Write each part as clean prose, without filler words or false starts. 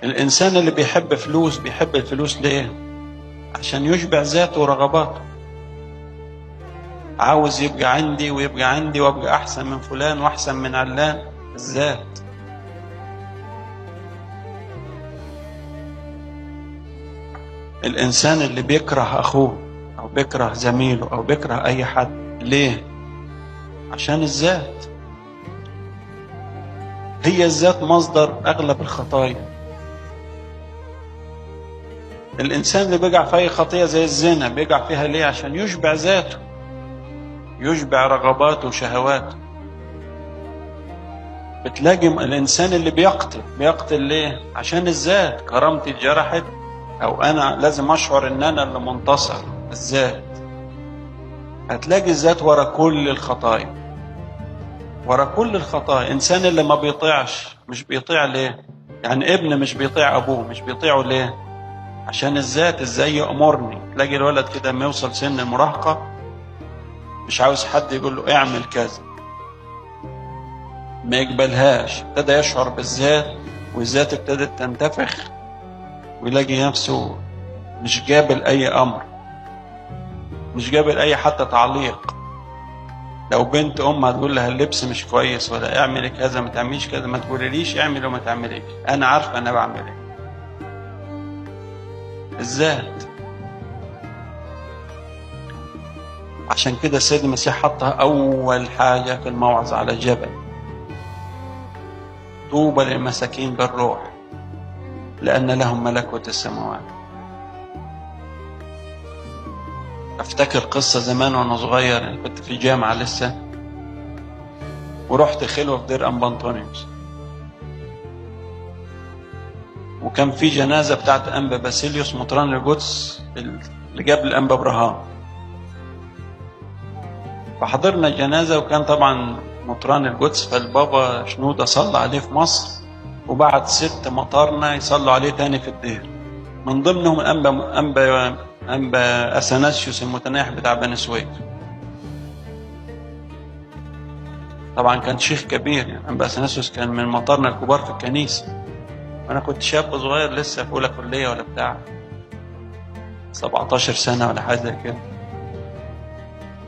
الإنسان اللي بيحب فلوس بيحب الفلوس ليه؟ عشان يشبع ذاته ورغباته. عاوز يبقى عندي ويبقى عندي وابقى أحسن من فلان وأحسن من علان. الذات. الإنسان اللي بيكره أخوه أو بيكره زميله أو بيكره أي حد ليه؟ عشان الذات. هي الذات مصدر أغلب الخطايا. الإنسان اللي بيقع في أي خطية زي الزنا بيقع فيها ليه؟ عشان يشبع ذاته، يشبع رغباته وشهواته. بتلاقي الإنسان اللي بيقتل ليه؟ عشان الذات، كرامتي اتجرحت أو أنا لازم أشعر إن أنا اللي منتصر. الذات. هتلاقي الذات ورا كل الخطايا، ورا كل الخطايا. إنسان اللي ما بيطيعش، مش بيطيع ليه؟ يعني ابن مش بيطيع أبوه، مش بيطيعه ليه؟ عشان الذات. إزاي يأمرني؟ تلاقي الولد كده ما يوصل سن المراهقة مش عاوز حد يقول له اعمل كذا، ما يقبلهاش، ابتدى يشعر بالذات والذات ابتدت تنتفخ ويلاقي نفسه مش قابل أي أمر، مش قابل أي حتى تعليق. لو بنت أمها تقول لها اللبس مش كويس ولا اعملي كذا ما تعمليش كذا، ما تقوليليش اعملي وما تعمليش، أنا عارفة أنا بعمل إيه. الذات. عشان كده السيد المسيح حطها أول حاجة في الموعظة على الجبل: طوبى للمساكين بالروح لأن لهم ملكوت السماوات. أفتكر قصة زمان وأنا صغير، كنت في جامعة لسه، ورحت خلوة في دير أنبا أنطونيوس، وكان في جنازة بتاعت أنبا باسيليوس مطران القدس اللي جاب الأنبا برهام. فحضرنا الجنازة، وكان طبعا مطران القدس، فالبابا شنودة صلى عليه في مصر وبعت 6 مطارنا يصلوا عليه تاني في الدير، من ضمنهم أنبا أثناسيوس المتناح بتاع بني سويف. طبعا كان شيخ كبير، يعني أنبا أثناسيوس كان من مطارنا الكبار في الكنيسة، وأنا كنت شاب صغير لسه في أولى كلية ولا بتاع 17 سنة ولا حاجة زي كده.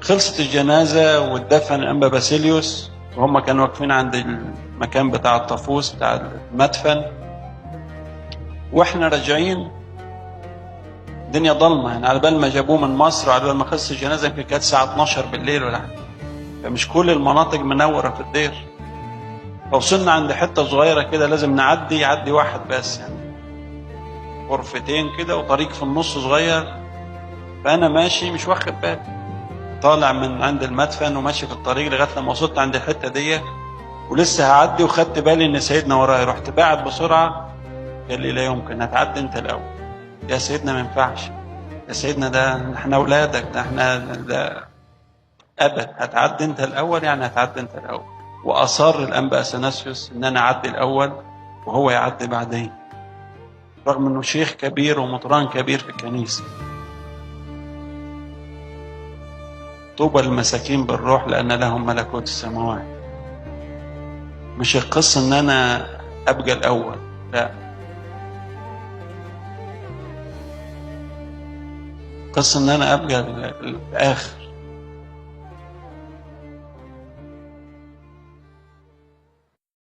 خلصت الجنازة واتدفن أنبا باسيليوس، وهم كانوا واقفين عند المكان بتاع الطفوس بتاع المدفن، واحنا راجعين الدنيا ضلمة، يعني على بال ما جابوه من مصر وعلى بال ما خلصت الجنازة يمكن كانت الساعة 12 بالليل ولا حاجة، فمش كل المناطق منورة في الدير. فوصلنا عند حتة صغيرة كده لازم يعدي واحد بس، يعني غرفتين كده وطريق في النص صغير. فأنا ماشي مش واخد بالي، طالع من عند المدفن وماشي في الطريق لغايه لما وصلت عند الحته دي ولسه هعدي، وخدت بالي ان سيدنا ورايا، رحت باعد بسرعه. قال لي لا يمكن، هتعدي انت الاول. يا سيدنا ما ينفعش، يا سيدنا ده احنا اولادك، ده احنا ده ابد، هتعدي انت الاول، يعني هتعدي انت الاول. واصر الانبا اثناسيوس ان انا اعدي الاول وهو يعدي بعدين، رغم انه شيخ كبير ومطران كبير في الكنيسه. طوبى للمساكين بالروح لأن لهم ملكوت السماوات. مش القصة إن أنا أبقى الأول، لا، قصة إن أنا أبقى الآخر.